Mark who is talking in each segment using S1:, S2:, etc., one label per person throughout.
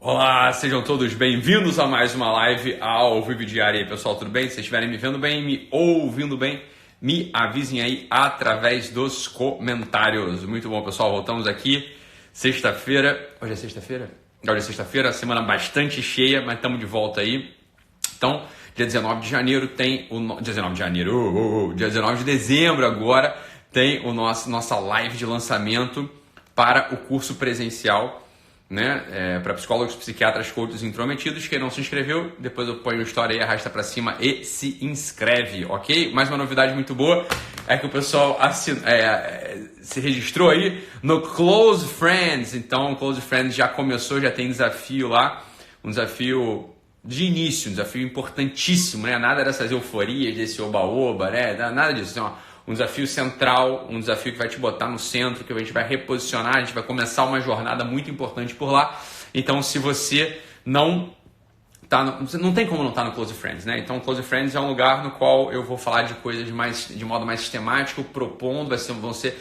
S1: Olá, sejam todos bem-vindos a mais uma live ao vivo diário. E aí, pessoal, tudo bem? Se vocês estiverem me vendo bem, me ouvindo bem, me avisem aí através dos comentários. Muito bom, pessoal, voltamos aqui sexta-feira. Hoje é sexta-feira? Hoje é sexta-feira, semana bastante cheia, mas estamos de volta aí. Então, dia 19 de janeiro tem o... Dia 19 de janeiro, dia 19 de dezembro agora tem nossa live de lançamento para o curso presencial, né, para psicólogos, psiquiatras, coaches intrometidos. Quem não se inscreveu, depois eu ponho a história aí, arrasta para cima e se inscreve, ok? Mais uma novidade muito boa é que o pessoal se registrou aí no Close Friends. Então o Close Friends já começou, já tem desafio lá, um desafio de início, um desafio importantíssimo, né? Nada dessas euforias, desse oba-oba, né? Nada disso, assim, ó. Um desafio central, um desafio que vai te botar no centro, que a gente vai reposicionar, a gente vai começar uma jornada muito importante por lá. Então, se você não não tem como não estar no Close Friends, né? Então, o Close Friends é um lugar no qual eu vou falar de coisas de modo mais sistemático, propondo, vão ser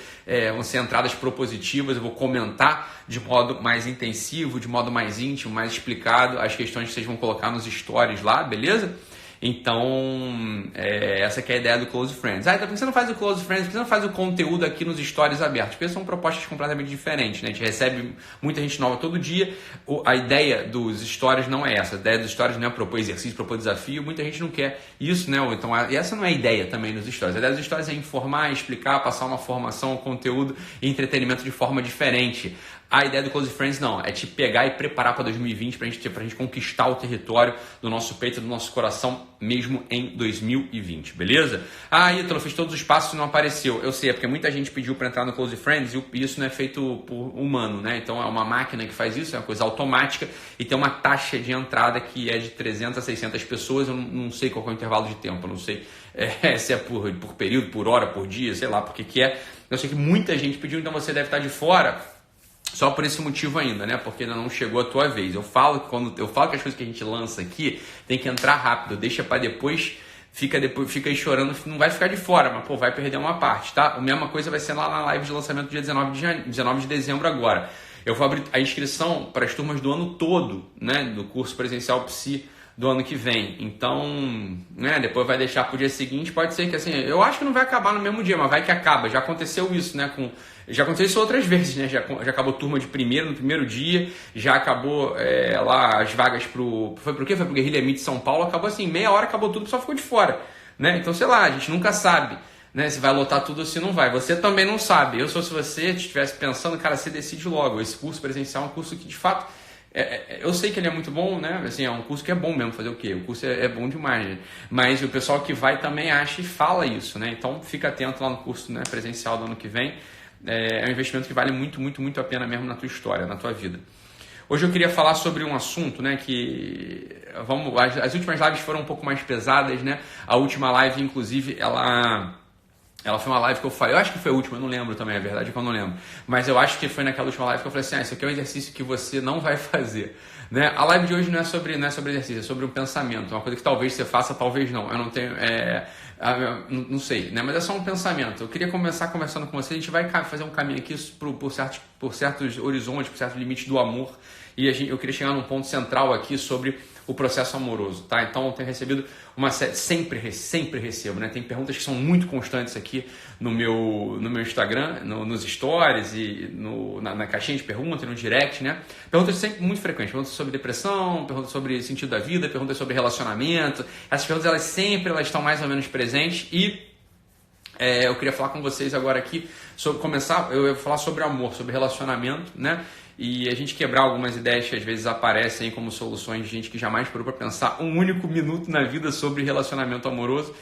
S1: entradas propositivas, eu vou comentar de modo mais intensivo, de modo mais íntimo, mais explicado, as questões que vocês vão colocar nos stories lá, beleza? Então, essa que é a ideia do Close Friends. Então por que você não faz o Close Friends? Por que você não faz o conteúdo aqui nos stories abertos? Porque são propostas completamente diferentes, né? A gente recebe muita gente nova todo dia. A ideia dos stories não é essa. A ideia dos stories não é propor exercício, propor desafio. Muita gente não quer isso, né? Então, essa não é a ideia também nos stories. A ideia dos stories é informar, explicar, passar uma formação, conteúdo e entretenimento de forma diferente. A ideia do Close Friends não, é te pegar e preparar para 2020 pra gente conquistar o território do nosso peito, do nosso coração, mesmo em 2020, beleza? Ítalo, fiz todos os passos e não apareceu. Eu sei, é porque muita gente pediu para entrar no Close Friends e isso não é feito por humano, né? Então é uma máquina que faz isso, é uma coisa automática e tem uma taxa de entrada que é de 300 a 600 pessoas. Eu não sei qual é o intervalo de tempo, eu não sei se é por período, por hora, por dia, sei lá por que é. Eu sei que muita gente pediu, então você deve estar de fora. Só por esse motivo ainda, né? Porque ainda não chegou a tua vez. Eu falo que as coisas que a gente lança aqui tem que entrar rápido, deixa para depois fica aí chorando, não vai ficar de fora, mas vai perder uma parte, tá? A mesma coisa vai ser lá na live de lançamento dia 19 de dezembro agora. Eu vou abrir a inscrição para as turmas do ano todo, né? Do curso presencial Psi do ano que vem. Então, né, depois vai deixar pro dia seguinte, pode ser que assim, eu acho que não vai acabar no mesmo dia, mas vai que acaba. Já aconteceu isso, né, já aconteceu isso outras vezes, né? Já acabou turma no primeiro dia, já acabou lá as vagas foi pro quê? Foi pro Guerrilha Meet São Paulo, acabou assim, meia hora acabou tudo, o pessoal ficou de fora, né? Então, sei lá, a gente nunca sabe, né, se vai lotar tudo ou se não vai. Você também não sabe. Se você estivesse pensando, cara, você decide logo. Esse curso presencial é um curso que de fato eu sei que ele é muito bom, né? Assim, é um curso que é bom mesmo, fazer o quê? O curso é bom demais, né? Mas o pessoal que vai também acha e fala isso, né? Então fica atento lá no curso, né, presencial do ano que vem. É um investimento que vale muito, muito, muito a pena mesmo na tua história, na tua vida. Hoje eu queria falar sobre um assunto, né, que as últimas lives foram um pouco mais pesadas, né? A última live, inclusive, ela foi uma live que eu falei, eu acho que foi a última, eu não lembro também, a verdade é que eu não lembro. Mas eu acho que foi naquela última live que eu falei assim, isso aqui é um exercício que você não vai fazer, né? A live de hoje não é sobre exercício, é sobre um pensamento, uma coisa que talvez você faça, talvez não. Eu não tenho, não sei, né? Mas é só um pensamento. Eu queria começar conversando com você, a gente vai fazer um caminho aqui por certos horizontes, por certos limites do amor. E eu queria chegar num ponto central aqui sobre o processo amoroso, tá? Então eu tenho recebido uma série, sempre recebo, né? Tem perguntas que são muito constantes aqui no meu Instagram, nos stories e na caixinha de perguntas e no direct, né? Perguntas sempre muito frequentes, perguntas sobre depressão, perguntas sobre sentido da vida, perguntas sobre relacionamento. Essas perguntas elas estão mais ou menos presentes e eu queria falar com vocês agora aqui eu ia falar sobre amor, sobre relacionamento, né? E a gente quebrar algumas ideias que às vezes aparecem como soluções de gente que jamais parou para pensar um único minuto na vida sobre relacionamento amoroso,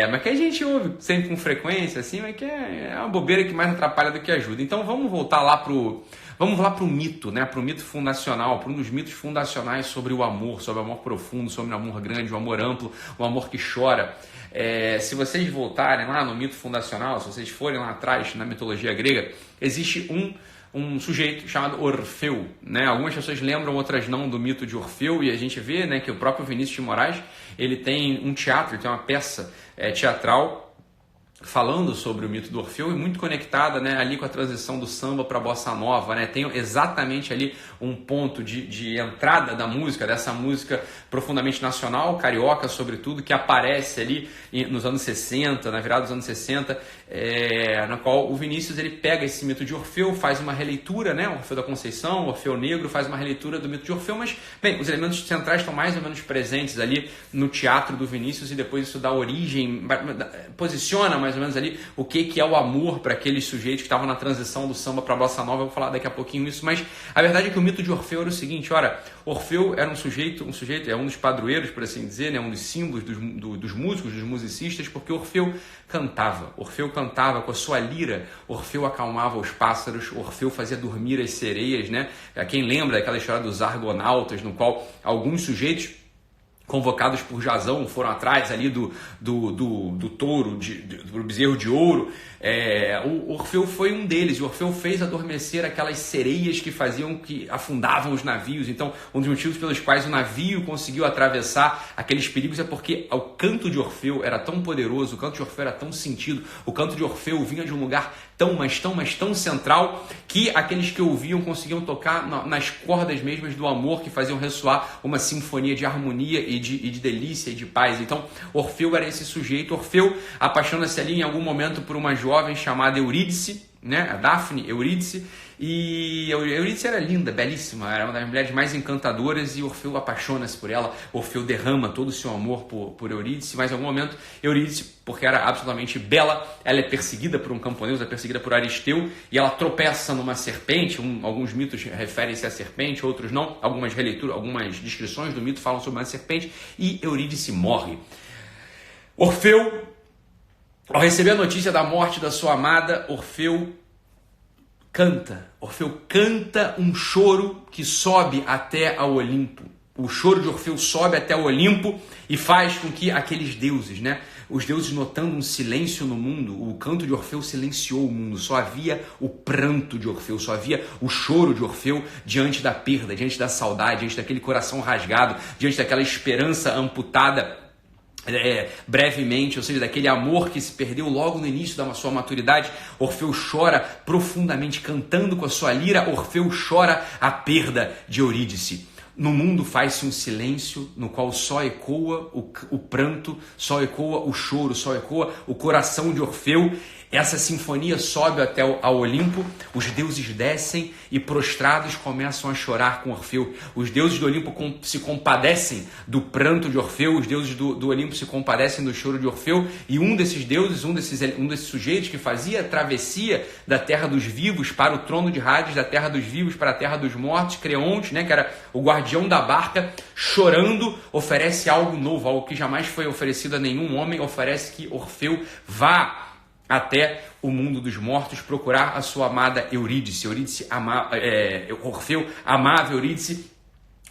S1: mas que a gente ouve sempre com frequência, assim, mas que é uma bobeira que mais atrapalha do que ajuda. Então vamos voltar lá pro mito, né? Pro mito fundacional, para um dos mitos fundacionais sobre o amor profundo, sobre o amor grande, o amor amplo, o amor que chora. Se vocês voltarem lá no mito fundacional, se vocês forem lá atrás na mitologia grega, existe um sujeito chamado Orfeu, né? Algumas pessoas lembram, outras não, do mito de Orfeu, e a gente vê, né, que o próprio Vinícius de Moraes ele tem um teatro, ele tem uma peça teatral falando sobre o mito do Orfeu e muito conectada, né, ali com a transição do samba para a bossa nova, né? Tem exatamente ali um ponto de entrada da música, dessa música profundamente nacional, carioca sobretudo, que aparece ali nos anos 60, na virada dos anos 60, na qual o Vinícius ele pega esse mito de Orfeu, faz uma releitura, né, Orfeu da Conceição, Orfeu Negro, faz uma releitura do mito de Orfeu, mas, bem, os elementos centrais estão mais ou menos presentes ali no teatro do Vinícius e depois isso dá origem, posiciona mais ou menos ali o que é o amor para aqueles sujeitos que estavam na transição do samba para a bossa nova. Eu vou falar daqui a pouquinho isso, mas a verdade é que o mito de Orfeu era o seguinte, Orfeu era um sujeito é um dos padroeiros, por assim dizer, né, um dos símbolos dos músicos, dos musicistas, porque Orfeu cantava com a sua lira, Orfeu acalmava os pássaros, Orfeu fazia dormir as sereias, né? Quem lembra daquela história dos argonautas, no qual alguns sujeitos convocados por Jasão foram atrás ali do touro, do bezerro de ouro. O Orfeu foi um deles. O Orfeu fez adormecer aquelas sereias que afundavam os navios. Então, um dos motivos pelos quais o navio conseguiu atravessar aqueles perigos é porque o canto de Orfeu era tão poderoso, o canto de Orfeu era tão sentido, o canto de Orfeu vinha de um lugar tão central, que aqueles que ouviam conseguiam tocar nas cordas mesmas do amor, que faziam ressoar uma sinfonia de harmonia e de delícia e de paz. Então, Orfeu era esse sujeito. Orfeu apaixona-se ali em algum momento por uma jovem chamada Eurídice, né? A Daphne Eurídice, e Eurídice era linda, belíssima, era uma das mulheres mais encantadoras e Orfeu apaixona-se por ela. Orfeu derrama todo o seu amor por Eurídice, mas em algum momento Eurídice, porque era absolutamente bela, ela é perseguida por um camponês, é perseguida por Aristeu e ela tropeça numa serpente. Alguns mitos referem-se à serpente, outros não, algumas descrições do mito falam sobre uma serpente e Eurídice morre. Orfeu, ao receber a notícia da morte da sua amada, Orfeu canta um choro que sobe até ao Olimpo. O choro de Orfeu sobe até o Olimpo e faz com que aqueles deuses, né, os deuses notando um silêncio no mundo, o canto de Orfeu silenciou o mundo, só havia o pranto de Orfeu, só havia o choro de Orfeu diante da perda, diante da saudade, diante daquele coração rasgado, diante daquela esperança amputada brevemente, ou seja, daquele amor que se perdeu logo no início da sua maturidade. Orfeu chora profundamente, cantando com a sua lira. Orfeu chora a perda de Eurídice. No mundo faz-se um silêncio no qual só ecoa o pranto, só ecoa o choro, só ecoa o coração de Orfeu. Essa sinfonia sobe até ao Olimpo, os deuses descem e prostrados começam a chorar com Orfeu. Os deuses do Olimpo se compadecem do pranto de Orfeu, os deuses do Olimpo se compadecem do choro de Orfeu, e um desses deuses, um desses sujeitos que fazia a travessia da terra dos vivos para o trono de Hades, da terra dos vivos para a terra dos mortos, Creonte, né, que era o guardião da barca, chorando, oferece algo novo, algo que jamais foi oferecido a nenhum homem, oferece que Orfeu vá até o mundo dos mortos procurar a sua amada Eurídice. Orfeu amava Eurídice.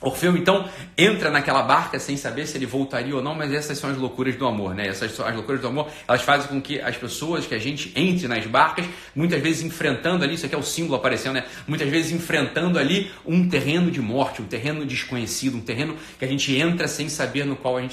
S1: Orfeu, então, entra naquela barca sem saber se ele voltaria ou não, mas essas são as loucuras do amor, né? As loucuras do amor, elas fazem com que as pessoas, que a gente entre nas barcas, muitas vezes enfrentando ali, isso aqui é o símbolo aparecendo, né? Muitas vezes enfrentando ali um terreno de morte, um terreno desconhecido, um terreno que a gente entra sem saber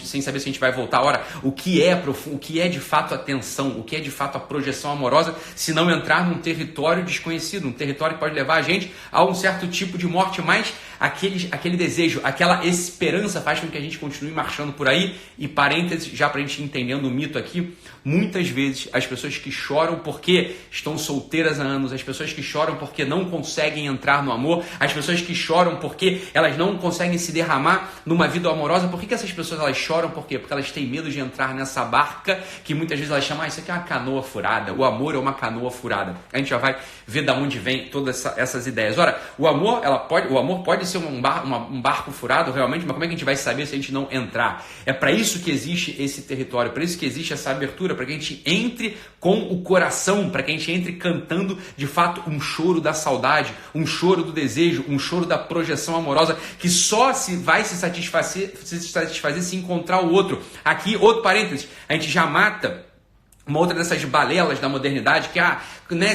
S1: sem saber se a gente vai voltar. Ora, o que é de fato a tensão, o que é de fato a projeção amorosa, se não entrar num território desconhecido, um território que pode levar a gente a um certo tipo de morte, mas aquele desejo, aquela esperança faz com que a gente continue marchando por aí. E parênteses, já para a gente ir entendendo o mito aqui, muitas vezes as pessoas que choram porque estão solteiras há anos, as pessoas que choram porque não conseguem entrar no amor, as pessoas que choram porque elas não conseguem se derramar numa vida amorosa, por que essas pessoas elas choram? Por quê? Porque elas têm medo de entrar nessa barca que muitas vezes elas chamam, isso aqui é uma canoa furada, o amor é uma canoa furada. A gente já vai ver de onde vem todas essas ideias. Ora, o amor pode ser um barco furado realmente, mas como é que a gente vai saber se a gente não entrar? É para isso que existe esse território, para isso que existe essa abertura, para que a gente entre com o coração, para que a gente entre cantando de fato um choro da saudade, um choro do desejo, um choro da projeção amorosa, que só vai se satisfazer se encontrar o outro. Aqui, outro parênteses, a gente já mata uma outra dessas balelas da modernidade, que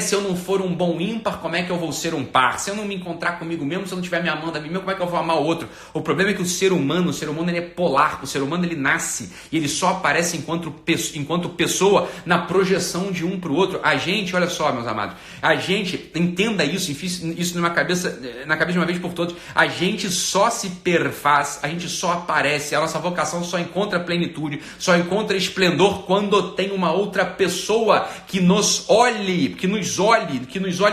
S1: se eu não for um bom ímpar, como é que eu vou ser um par? Se eu não me encontrar comigo mesmo, se eu não estiver me amando a mim mesmo, como é que eu vou amar o outro? O problema é que o ser humano ele é polar, o ser humano ele nasce e ele só aparece enquanto pessoa na projeção de um para o outro. A gente, olha só, meus amados, a gente, entenda isso, isso na cabeça de uma vez por todas, a gente só se perfaz, a gente só aparece, a nossa vocação só encontra plenitude, só encontra esplendor quando tem uma outra pessoa que nos olhe,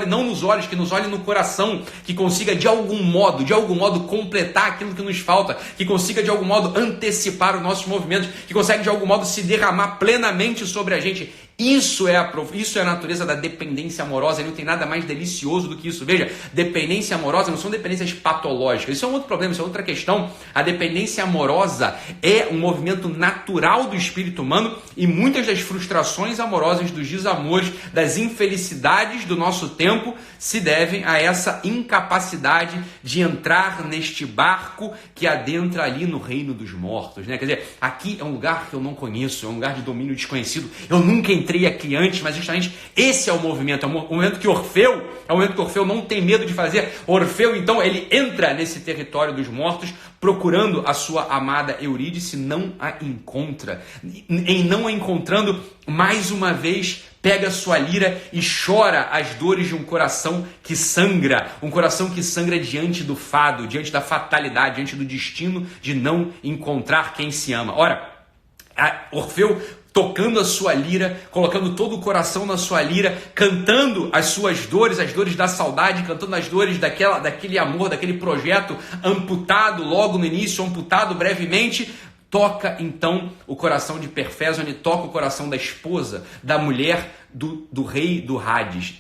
S1: não nos olhos, que nos olhe no coração, que consiga de algum modo completar aquilo que nos falta, que consiga de algum modo antecipar os nossos movimentos, que consegue de algum modo se derramar plenamente sobre a gente. Isso é a natureza da dependência amorosa, e não tem nada mais delicioso do que isso. Veja, dependência amorosa não são dependências patológicas, isso é um outro problema, isso é outra questão. A dependência amorosa é um movimento natural do espírito humano e muitas das frustrações amorosas, dos desamores, das infelicidades do nosso tempo se devem a essa incapacidade de entrar neste barco que adentra ali no reino dos mortos, né? Quer dizer, aqui é um lugar que eu não conheço, é um lugar de domínio desconhecido, eu nunca entrei aqui antes, mas justamente esse é o movimento, o momento que Orfeu não tem medo de fazer. Orfeu, então, ele entra nesse território dos mortos, procurando a sua amada Eurídice, não a encontra. Em não a encontrando, mais uma vez, pega sua lira e chora as dores de um coração que sangra diante do fado, diante da fatalidade, diante do destino de não encontrar quem se ama. Ora, Orfeu, tocando a sua lira, colocando todo o coração na sua lira, cantando as suas dores, as dores da saudade, cantando as dores daquele amor, daquele projeto amputado logo no início, amputado brevemente, toca então o coração de Perfésione, toca o coração da esposa, da mulher do rei do Hades,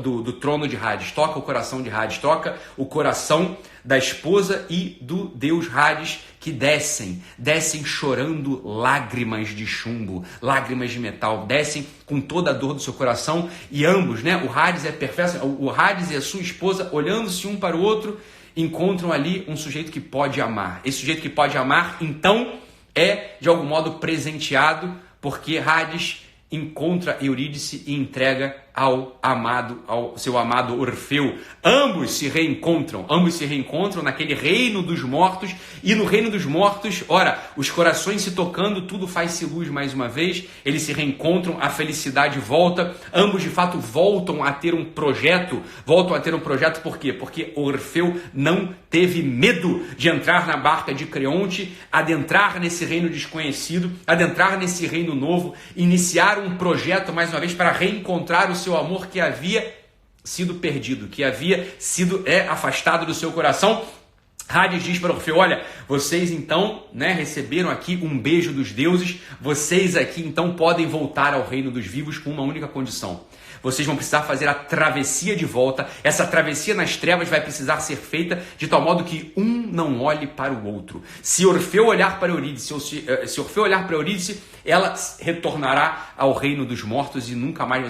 S1: do trono de Hades, toca o coração de Hades, toca o coração da esposa e do deus Hades, que descem chorando lágrimas de chumbo, lágrimas de metal, descem com toda a dor do seu coração, e ambos, né, o Hades e a Perfésione, o Hades e a sua esposa, olhando-se um para o outro, encontram ali um sujeito que pode amar. Esse sujeito que pode amar, então, é de algum modo presenteado, porque Hades encontra Eurídice e entrega ao seu amado Orfeu. Ambos se reencontram naquele reino dos mortos, e no reino dos mortos, ora, os corações se tocando, tudo faz-se luz mais uma vez, eles se reencontram, a felicidade volta, ambos de fato voltam a ter um projeto, por quê? Porque Orfeu não teve medo de entrar na barca de Creonte, adentrar nesse reino desconhecido, adentrar nesse reino novo, iniciar um projeto mais uma vez para reencontrar o seu amor que havia sido perdido, que havia sido afastado do seu coração. Hades diz para Orfeu: olha, vocês então, receberam aqui um beijo dos deuses, vocês aqui então podem voltar ao reino dos vivos com uma única condição. Vocês vão precisar fazer a travessia de volta. Essa travessia nas trevas vai precisar ser feita de tal modo que um não olhe para o outro. Se Orfeu olhar para Eurídice, se Orfeu olhar para Eurídice, ela retornará ao reino dos mortos e nunca mais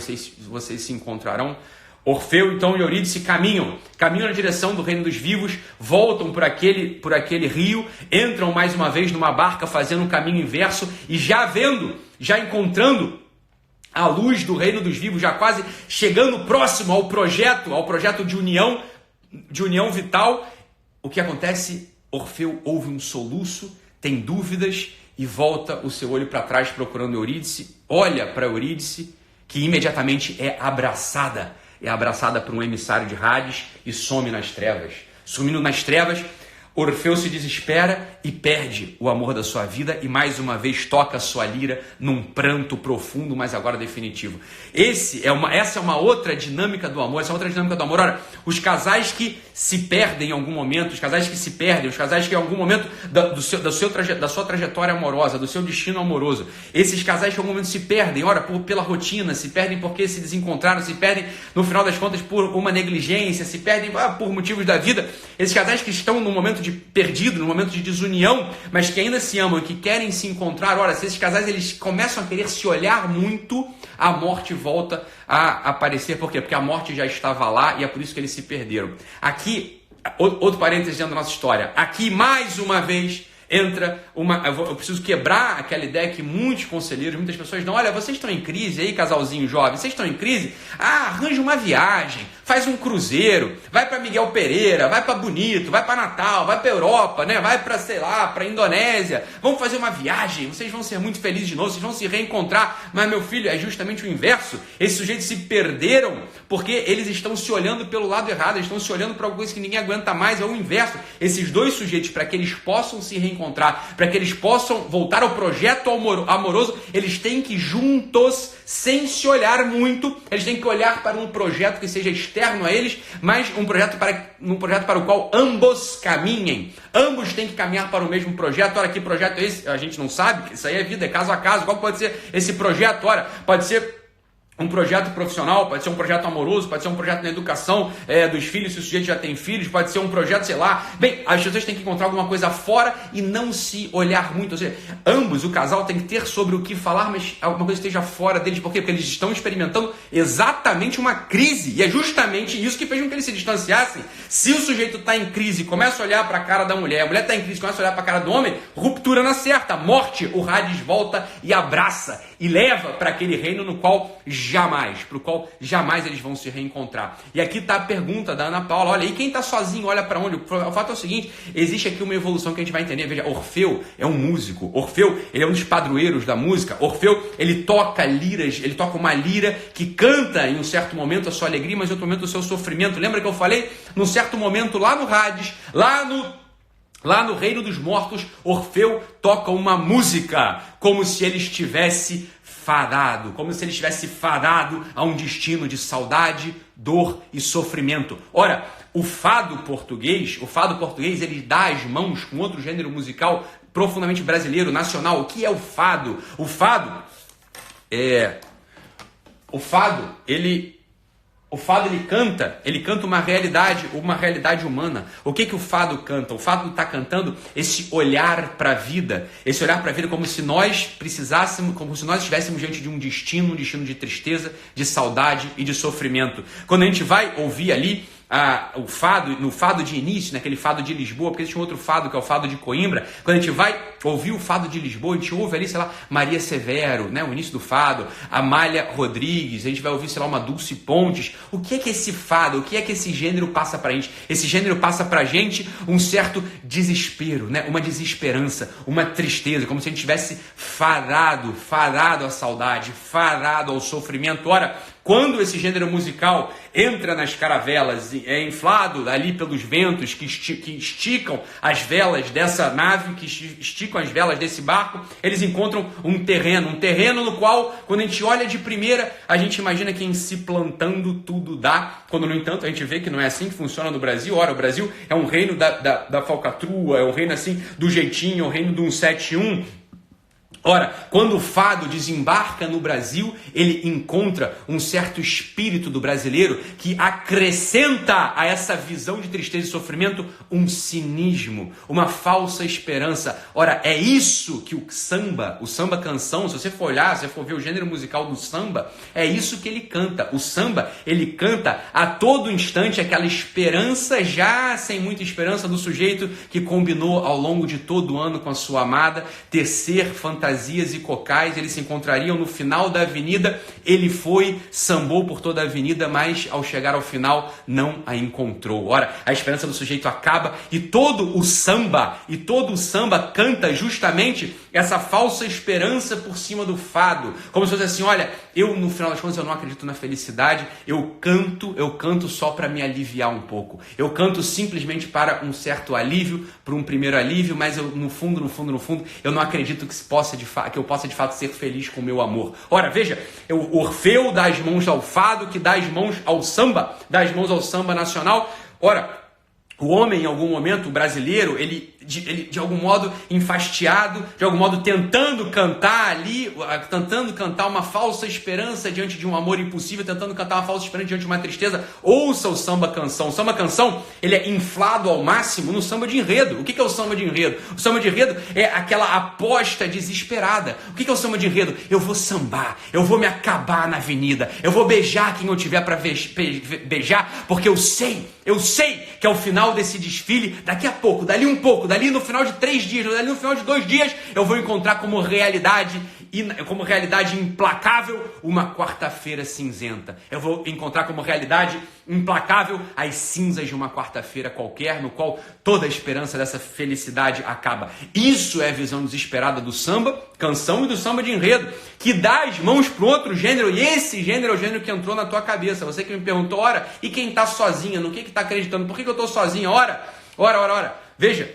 S1: vocês se encontrarão. Orfeu então e Eurídice caminham na direção do reino dos vivos, voltam por aquele rio, entram mais uma vez numa barca fazendo um caminho inverso, e já encontrando a luz do reino dos vivos, já quase chegando próximo ao projeto de união vital, o que acontece? Orfeu ouve um soluço, tem dúvidas e volta o seu olho para trás procurando Eurídice, olha para Eurídice, que imediatamente é abraçada por um emissário de Hades e some nas trevas. Sumindo nas trevas, Orfeu se desespera e perde o amor da sua vida e mais uma vez toca a sua lira num pranto profundo, mas agora definitivo. Essa é uma outra dinâmica do amor, Olha, os casais que se perdem em algum momento, os casais que em algum momento da sua trajetória amorosa, do seu destino amoroso, esses casais que em algum momento se perdem, pela rotina, se perdem porque se desencontraram, se perdem no final das contas por uma negligência, se perdem por motivos da vida. Esses casais que estão num momento perdido, no momento de desunião, mas que ainda se amam, que querem se encontrar, se esses casais eles começam a querer se olhar muito, a morte volta a aparecer. Por quê? Porque a morte já estava lá e é por isso que eles se perderam. Aqui, outro parênteses dentro da nossa história, aqui mais uma vez entra eu preciso quebrar aquela ideia que muitos conselheiros, muitas pessoas dão. Olha, vocês estão em crise aí, casalzinho jovem, vocês estão em crise? Arranja uma viagem, faz um cruzeiro, vai para Miguel Pereira, vai para Bonito, vai para Natal, vai para Europa, né? Vai para, sei lá, para Indonésia. Vamos fazer uma viagem, vocês vão ser muito felizes de novo, vocês vão se reencontrar. Mas, meu filho, é justamente o inverso. Esses sujeitos se perderam porque eles estão se olhando pelo lado errado, eles estão se olhando para alguma coisa que ninguém aguenta mais. É o inverso. Esses dois sujeitos, para que eles possam se reencontrar, para que eles possam voltar ao projeto amoroso, eles têm que juntos, sem se olhar muito, eles têm que olhar para um projeto que seja externo a eles, mas um projeto para o qual ambos caminhem. Ambos têm que caminhar para o mesmo projeto. Ora, que projeto é esse? A gente não sabe, isso aí é vida, é caso a caso. Qual pode ser esse projeto? Ora, pode ser um projeto profissional, pode ser um projeto amoroso, pode ser um projeto na educação dos filhos, se o sujeito já tem filhos, pode ser um projeto, sei lá. Bem, as pessoas têm que encontrar alguma coisa fora e não se olhar muito. Ou seja, ambos, o casal tem que ter sobre o que falar, mas alguma coisa esteja fora deles. Por quê? Porque eles estão experimentando exatamente uma crise. E é justamente isso que fez com que eles se distanciassem. Se o sujeito está em crise e começa a olhar para a cara da mulher, a mulher está em crise e começa a olhar para a cara do homem, ruptura na certa, morte. O Hades volta e abraça e leva para aquele reino no qual para o qual jamais eles vão se reencontrar. E aqui está a pergunta da Ana Paula. Olha, e quem está sozinho, olha para onde? O fato é o seguinte, existe aqui uma evolução que a gente vai entender. Veja, Orfeu é um músico. Orfeu, ele é um dos padroeiros da música. Orfeu, ele toca liras, ele toca uma lira que canta em um certo momento a sua alegria, mas em outro momento o seu sofrimento. Lembra que eu falei? Num certo momento lá no Hades, lá no reino dos mortos, Orfeu toca uma música como se ele estivesse fadado, como se ele estivesse fadado a um destino de saudade, dor e sofrimento. Ora, o fado português, ele dá as mãos com outro gênero musical profundamente brasileiro, nacional. O que é o fado? O fado, ele canta uma realidade humana. O que o fado canta? O fado está cantando esse olhar para a vida, como se nós estivéssemos diante de um destino de tristeza, de saudade e de sofrimento. Quando a gente vai ouvir ali o fado, no fado de início, naquele fado de Lisboa, porque existe um outro fado que é o fado de Coimbra. Quando a gente vai ouvir o fado de Lisboa, a gente ouve ali, sei lá, Maria Severo, né, o início do fado, Amália Rodrigues, a gente vai ouvir, sei lá, uma Dulce Pontes. O que é que esse fado, o que é que esse gênero passa pra gente? Esse gênero passa pra gente um certo desespero, né, uma desesperança, uma tristeza, como se a gente tivesse fadado à saudade, fadado ao sofrimento. Ora, quando esse gênero musical entra nas caravelas, é inflado ali pelos ventos que esticam as velas dessa nave, que esticam as velas desse barco, eles encontram um terreno no qual, quando a gente olha de primeira, a gente imagina que em se plantando tudo dá, quando, no entanto, a gente vê que não é assim que funciona no Brasil. Ora, o Brasil é um reino da falcatrua, é um reino assim do jeitinho, é um reino do 171. Ora, quando o fado desembarca no Brasil, ele encontra um certo espírito do brasileiro que acrescenta a essa visão de tristeza e sofrimento um cinismo, uma falsa esperança. Ora, é isso que o samba canção, se você for olhar, se você for ver o gênero musical do samba, é isso que ele canta. O samba, ele canta a todo instante aquela esperança, já sem muita esperança, do sujeito que combinou ao longo de todo o ano com a sua amada tecer fantasias e cocais. Eles se encontrariam no final da avenida. Ele sambou por toda a avenida, mas ao chegar ao final não a encontrou. Ora, a esperança do sujeito acaba e todo o samba canta justamente essa falsa esperança por cima do fado, como se fosse assim: olha, eu no final das contas eu não acredito na felicidade, eu canto só para me aliviar um pouco, eu canto simplesmente para um certo alívio, para um primeiro alívio, mas eu no fundo eu não acredito que eu possa de fato ser feliz com o meu amor. Ora, veja, o Orfeu dá as mãos ao fado, que dá as mãos ao samba, dá as mãos ao samba nacional. Ora, o homem, em algum momento, o brasileiro, ele de algum modo enfastiado, de algum modo tentando cantar uma falsa esperança diante de um amor impossível, tentando cantar uma falsa esperança diante de uma tristeza. Ouça o samba canção. O samba canção, ele é inflado ao máximo no samba de enredo. O que é o samba de enredo? O samba de enredo é aquela aposta desesperada. O que é o samba de enredo? Eu vou sambar, eu vou me acabar na avenida, eu vou beijar quem eu tiver para beijar, porque eu sei que ao final desse desfile, daqui a pouco, dali um pouco, dali no final de 3 dias, dali no final de 2 dias, eu vou encontrar como realidade implacável uma quarta-feira cinzenta. Eu vou encontrar como realidade implacável as cinzas de uma quarta-feira qualquer, no qual toda a esperança dessa felicidade acaba. Isso é a visão desesperada do samba, canção e do samba de enredo, que dá as mãos para outro gênero, e esse gênero é o gênero que entrou na tua cabeça. Você que me perguntou, ora, e quem está sozinha, no que está acreditando? Por que eu estou sozinha? Ora. Veja,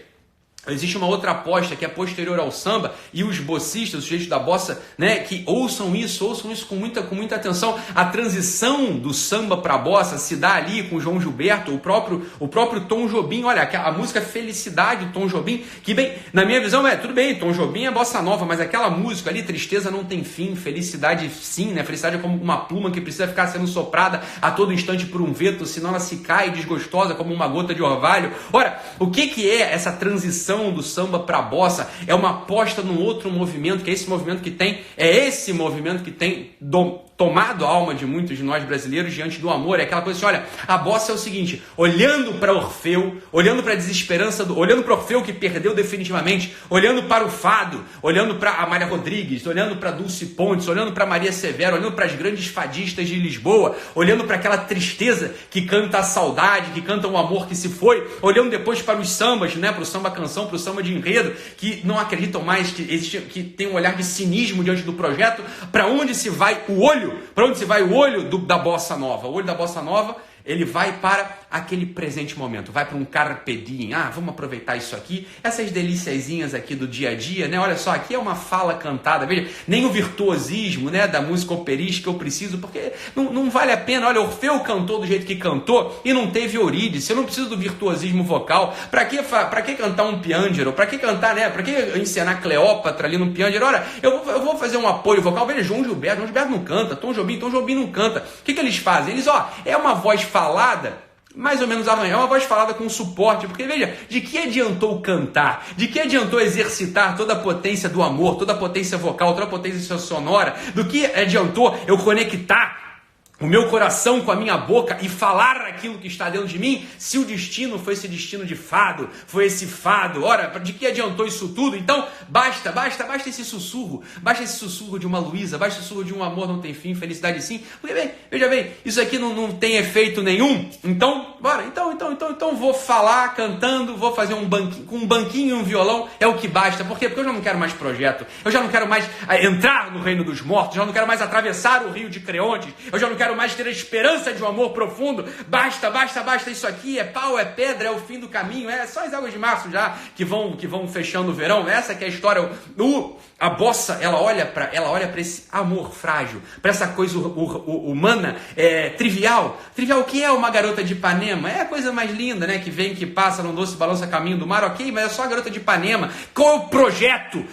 S1: existe uma outra aposta que é posterior ao samba, e os bossistas, os sujeitos da bossa, né, que ouçam isso com muita atenção. A transição do samba para a bossa se dá ali com o João Gilberto, o próprio Tom Jobim. Olha, a música Felicidade do Tom Jobim, que bem, na minha visão, tudo bem, Tom Jobim é bossa nova, mas aquela música ali, tristeza não tem fim, felicidade sim, né? Felicidade é como uma pluma que precisa ficar sendo soprada a todo instante por um vento, senão ela se cai desgostosa como uma gota de orvalho. Ora, o que é essa transição do samba para a bossa? É uma aposta num outro movimento, que é esse movimento que tem tomado a alma de muitos de nós brasileiros diante do amor. É aquela coisa assim, olha, a bossa é o seguinte, olhando para Orfeu, olhando para a desesperança, olhando para Orfeu que perdeu definitivamente, olhando para o fado, olhando para Amália Rodrigues, olhando para Dulce Pontes, olhando para Maria Severo, olhando para as grandes fadistas de Lisboa, olhando para aquela tristeza que canta a saudade, que canta o amor que se foi, olhando depois para os sambas, né, para o samba canção, para o samba de enredo, que não acreditam mais, que tem um olhar de cinismo diante do projeto. Para onde se vai o olho? Para onde se vai o olho da bossa nova? O olho da bossa nova, ele vai para aquele presente momento, vai para um carpe diem. Vamos aproveitar isso aqui, essas deliciazinhas aqui do dia a dia, né? Olha só, aqui é uma fala cantada, veja, nem o virtuosismo, né, da música operística eu preciso, porque não vale a pena. Olha, Orfeu cantou do jeito que cantou e não teve Eurídice. Eu não preciso do virtuosismo vocal. Para que cantar um piângelo? Para que cantar, né? Para que encenar Cleópatra ali no piângelo? Olha, eu vou fazer um apoio vocal. Veja, João Gilberto não canta, Tom Jobim não canta. O que eles fazem? Eles, é uma voz falada, mais ou menos amanhã, é uma voz falada com suporte, porque veja, de que adiantou cantar? De que adiantou exercitar toda a potência do amor, toda a potência vocal, toda a potência sonora? Do que adiantou eu conectar o meu coração com a minha boca e falar aquilo que está dentro de mim, se o destino foi esse destino de fado, foi esse fado? Ora, de que adiantou isso tudo? Então, basta esse sussurro de uma Luísa, basta esse sussurro de um amor não tem fim, felicidade sim, porque veja bem, isso aqui não tem efeito nenhum. Então, bora, então vou falar cantando, vou fazer um banquinho, com um banquinho e um violão, é o que basta. Por quê? Porque eu já não quero mais projeto, eu já não quero mais entrar no reino dos mortos, eu já não quero mais atravessar o rio de Creonte, eu já não quero mais ter a esperança de um amor profundo. Basta isso aqui, é pau, é pedra, é o fim do caminho, é só as águas de março já que vão fechando o verão. Essa que é a história. A bossa, ela olha para esse amor frágil, para essa coisa humana, trivial. Trivial, o que é uma garota de Ipanema? É a coisa mais linda, né? Que vem, que passa num doce balança caminho do mar, ok, mas é só a garota de Ipanema. Qual o projeto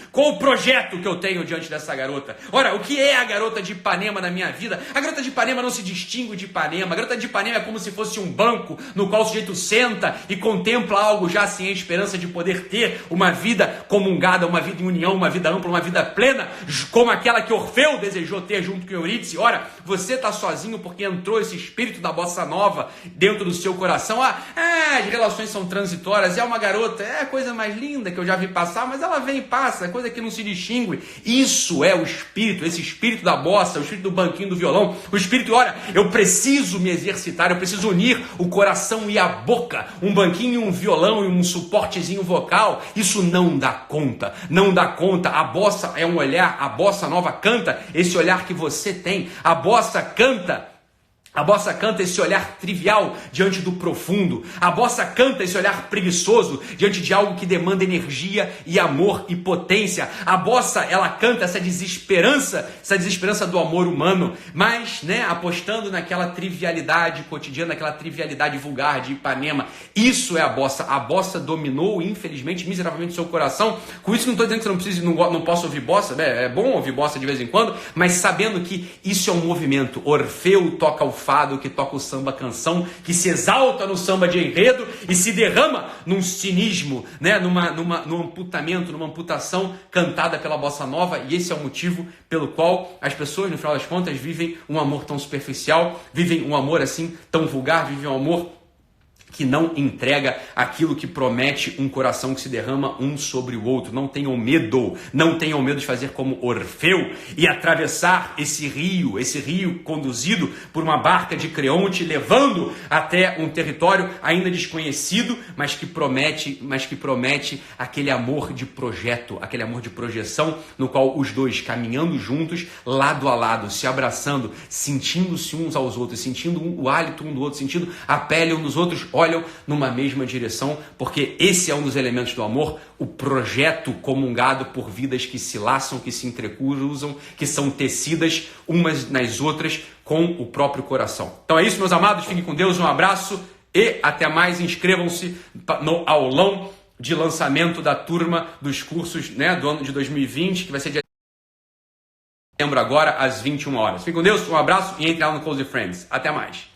S1: que eu tenho diante dessa garota? Ora, o que é a garota de Ipanema na minha vida? A garota de Ipanema não se distingue de Ipanema. A garota de Ipanema é como se fosse um banco no qual o sujeito senta e contempla algo já sem a esperança de poder ter uma vida comungada, uma vida em união, uma vida ampla, uma vida plena, como aquela que Orfeu desejou ter junto com Eurídice. Ora, você está sozinho porque entrou esse espírito da bossa nova dentro do seu coração. As relações são transitórias, é uma garota, é a coisa mais linda que eu já vi passar, mas ela vem e passa, é coisa que não se distingue. Isso é o espírito, esse espírito da bossa, o espírito do banquinho do violão, o espírito, olha, eu preciso me exercitar, eu preciso unir o coração e a boca, um banquinho e um violão e um suportezinho vocal. Isso não dá conta, a bossa é um olhar, a bossa nova canta esse olhar que você tem, a bossa canta esse olhar trivial diante do profundo. A bossa canta esse olhar preguiçoso diante de algo que demanda energia e amor e potência. A bossa, ela canta essa desesperança do amor humano, mas, né, apostando naquela trivialidade cotidiana, naquela trivialidade vulgar de Ipanema. Isso é a bossa. A bossa dominou, infelizmente, miseravelmente, o seu coração. Com isso não estou dizendo que você não possa ouvir bossa, né? É bom ouvir bossa de vez em quando, mas sabendo que isso é um movimento. Orfeu toca o fado, que toca o samba canção, que se exalta no samba de enredo e se derrama num cinismo, né? num amputamento, numa amputação cantada pela bossa nova. E esse é o motivo pelo qual as pessoas, no final das contas, vivem um amor tão superficial, vivem um amor assim tão vulgar, vivem um amor que não entrega aquilo que promete um coração que se derrama um sobre o outro. Não tenham medo de fazer como Orfeu e atravessar esse rio conduzido por uma barca de Creonte, levando até um território ainda desconhecido, mas que promete aquele amor de projeto, aquele amor de projeção, no qual os dois caminhando juntos, lado a lado, se abraçando, sentindo-se uns aos outros, sentindo o hálito um do outro, sentindo a pele um dos outros, olham numa mesma direção, porque esse é um dos elementos do amor, o projeto comungado por vidas que se laçam, que se entrecruzam, que são tecidas umas nas outras com o próprio coração. Então é isso, meus amados, fiquem com Deus, um abraço e até mais. Inscrevam-se no aulão de lançamento da turma dos cursos, né, do ano de 2020, que vai ser dia de setembro agora, às 21 horas. Fiquem com Deus, um abraço e entre lá no Close Friends. Até mais.